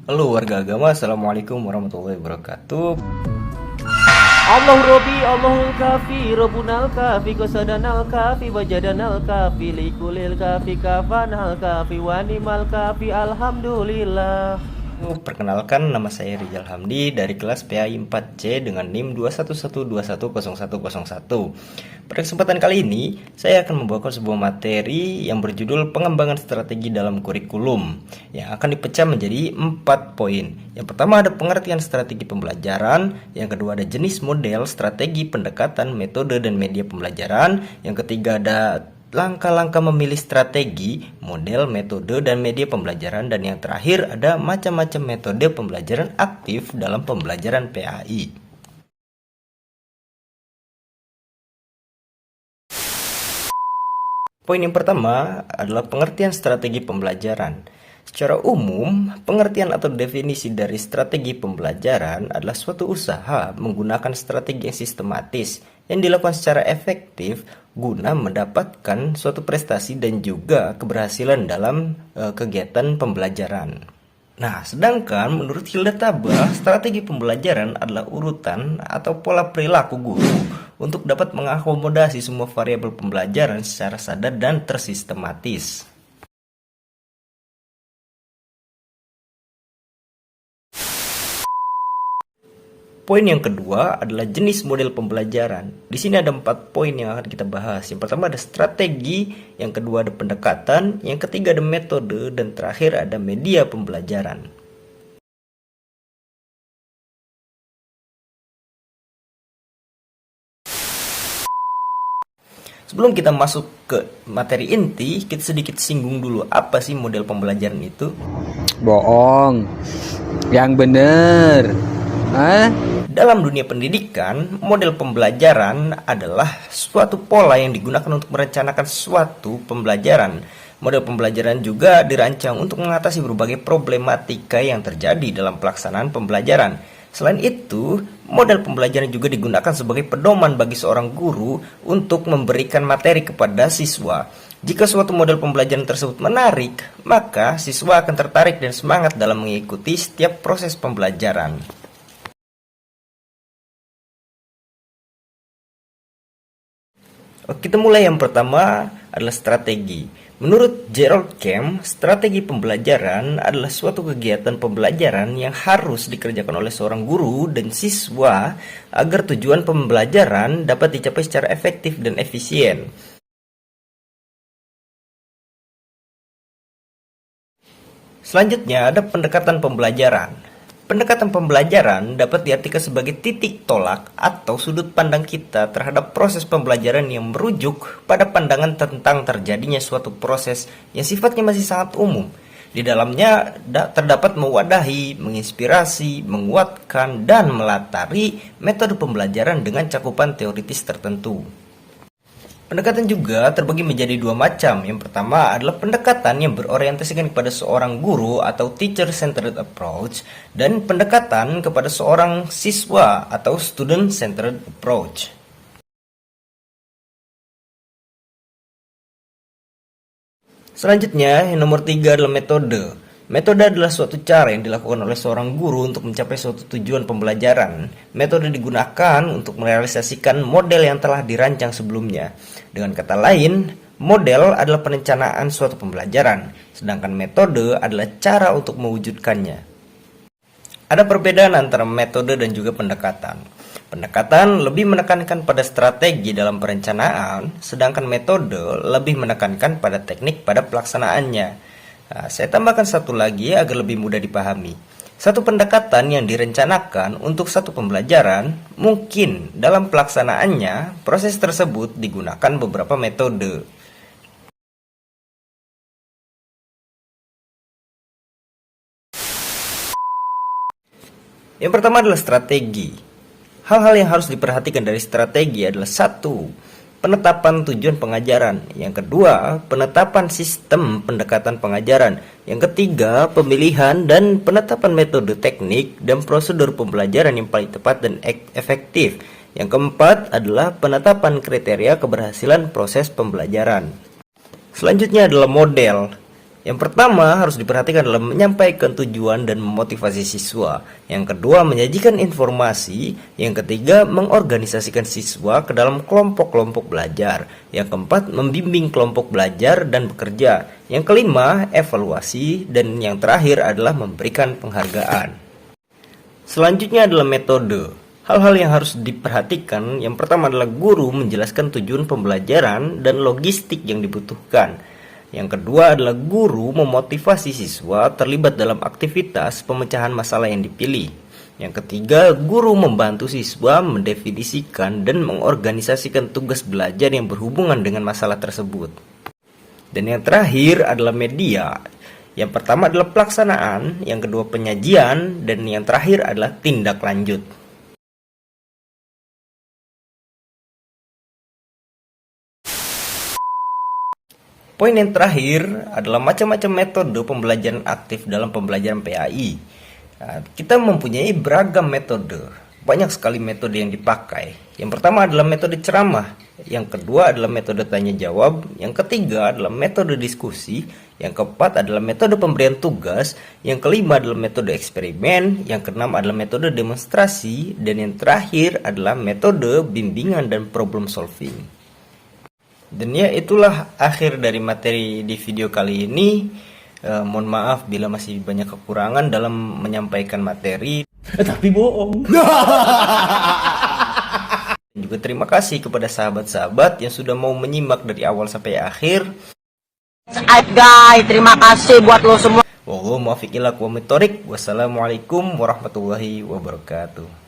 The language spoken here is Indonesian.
Halo warga agama, Assalamualaikum warahmatullahi wabarakatuh. Allah Robi, Allahul Kafi, Robunal Kafi, Kosadanal Kafi, Wajadanal Kafi, Likulil Kafi, Kafanal Kafi, Wanimal Kafi, Alhamdulillah. Perkenalkan, nama saya Rizal Hamdi dari kelas PAI 4C dengan NIM 211210101. Pada kesempatan kali ini, saya akan membawakan sebuah materi yang berjudul pengembangan strategi dalam kurikulum yang akan dipecah menjadi 4 poin. Yang pertama ada pengertian strategi pembelajaran, yang kedua ada jenis model, strategi, pendekatan, metode, dan media pembelajaran, yang ketiga ada langkah-langkah memilih strategi, model, metode, dan media pembelajaran, dan yang terakhir ada macam-macam metode pembelajaran aktif dalam pembelajaran PAI. Poin yang pertama adalah pengertian strategi pembelajaran. Secara umum, pengertian atau definisi dari strategi pembelajaran adalah suatu usaha menggunakan strategi yang sistematis yang dilakukan secara efektif guna mendapatkan suatu prestasi dan juga keberhasilan dalam kegiatan pembelajaran. Nah, sedangkan menurut Hilda Tabah, strategi pembelajaran adalah urutan atau pola perilaku guru untuk dapat mengakomodasi semua variabel pembelajaran secara sadar dan tersistematis. Poin yang kedua adalah jenis model pembelajaran. Di sini ada 4 poin yang akan kita bahas. Yang pertama ada strategi, yang kedua ada pendekatan, yang ketiga ada metode, dan terakhir ada media pembelajaran. Sebelum kita masuk ke materi inti, kita sedikit singgung dulu apa sih model pembelajaran itu. Bohong. Yang bener. Dalam dunia pendidikan, model pembelajaran adalah suatu pola yang digunakan untuk merencanakan suatu pembelajaran. Model pembelajaran juga dirancang untuk mengatasi berbagai problematika yang terjadi dalam pelaksanaan pembelajaran. Selain itu, model pembelajaran juga digunakan sebagai pedoman bagi seorang guru untuk memberikan materi kepada siswa. Jika suatu model pembelajaran tersebut menarik, maka siswa akan tertarik dan semangat dalam mengikuti setiap proses pembelajaran. Kita mulai. Yang pertama adalah strategi. Menurut Gerald Kemp, strategi pembelajaran adalah suatu kegiatan pembelajaran yang harus dikerjakan oleh seorang guru dan siswa agar tujuan pembelajaran dapat dicapai secara efektif dan efisien. Selanjutnya ada pendekatan pembelajaran. Pendekatan pembelajaran dapat diartikan sebagai titik tolak atau sudut pandang kita terhadap proses pembelajaran yang merujuk pada pandangan tentang terjadinya suatu proses yang sifatnya masih sangat umum. Di dalamnya terdapat mewadahi, menginspirasi, menguatkan, dan melatari metode pembelajaran dengan cakupan teoritis tertentu. Pendekatan juga terbagi menjadi 2 macam. Yang pertama adalah pendekatan yang berorientasikan kepada seorang guru atau teacher-centered approach, dan pendekatan kepada seorang siswa atau student-centered approach. Selanjutnya, yang nomor 3 adalah metode. Metode adalah suatu cara yang dilakukan oleh seorang guru untuk mencapai suatu tujuan pembelajaran. Metode digunakan untuk merealisasikan model yang telah dirancang sebelumnya. Dengan kata lain, model adalah perencanaan suatu pembelajaran, sedangkan metode adalah cara untuk mewujudkannya. Ada perbedaan antara metode dan juga pendekatan. Pendekatan lebih menekankan pada strategi dalam perencanaan, sedangkan metode lebih menekankan pada teknik pada pelaksanaannya. Nah, saya tambahkan satu lagi agar lebih mudah dipahami. Satu pendekatan yang direncanakan untuk satu pembelajaran, mungkin dalam pelaksanaannya proses tersebut digunakan beberapa metode. Yang pertama adalah strategi. Hal-hal yang harus diperhatikan dari strategi adalah: 1. Penetapan tujuan pengajaran. Yang kedua, penetapan sistem pendekatan pengajaran. Yang ketiga, pemilihan dan penetapan metode teknik dan prosedur pembelajaran yang paling tepat dan efektif. Yang keempat adalah penetapan kriteria keberhasilan proses pembelajaran. Selanjutnya adalah model. Yang pertama harus diperhatikan dalam menyampaikan tujuan dan memotivasi siswa. Yang kedua menyajikan informasi. Yang ketiga mengorganisasikan siswa ke dalam kelompok-kelompok belajar. Yang keempat membimbing kelompok belajar dan bekerja. Yang kelima evaluasi. Dan yang terakhir adalah memberikan penghargaan. Selanjutnya adalah metode. Hal-hal yang harus diperhatikan, yang pertama adalah guru menjelaskan tujuan pembelajaran dan logistik yang dibutuhkan. Yang kedua adalah guru memotivasi siswa terlibat dalam aktivitas pemecahan masalah yang dipilih. Yang ketiga, guru membantu siswa mendefinisikan dan mengorganisasikan tugas belajar yang berhubungan dengan masalah tersebut. Dan yang terakhir adalah media. Yang pertama adalah pelaksanaan, yang kedua penyajian, dan yang terakhir adalah tindak lanjut. Poin yang terakhir adalah macam-macam metode pembelajaran aktif dalam pembelajaran PAI. Kita mempunyai beragam metode, banyak sekali metode yang dipakai. Yang pertama adalah metode ceramah, yang kedua adalah metode tanya jawab, yang ketiga adalah metode diskusi, yang keempat adalah metode pemberian tugas, yang kelima adalah metode eksperimen, yang keenam adalah metode demonstrasi, dan yang terakhir adalah metode bimbingan dan problem solving. Dan ya, itulah akhir dari materi di video kali ini. Mohon maaf bila masih banyak kekurangan dalam menyampaikan materi. Tapi bohong. Juga terima kasih kepada sahabat-sahabat yang sudah mau menyimak dari awal sampai akhir. Guys, terima kasih buat lo semua. Wassalamualaikum warahmatullahi wabarakatuh.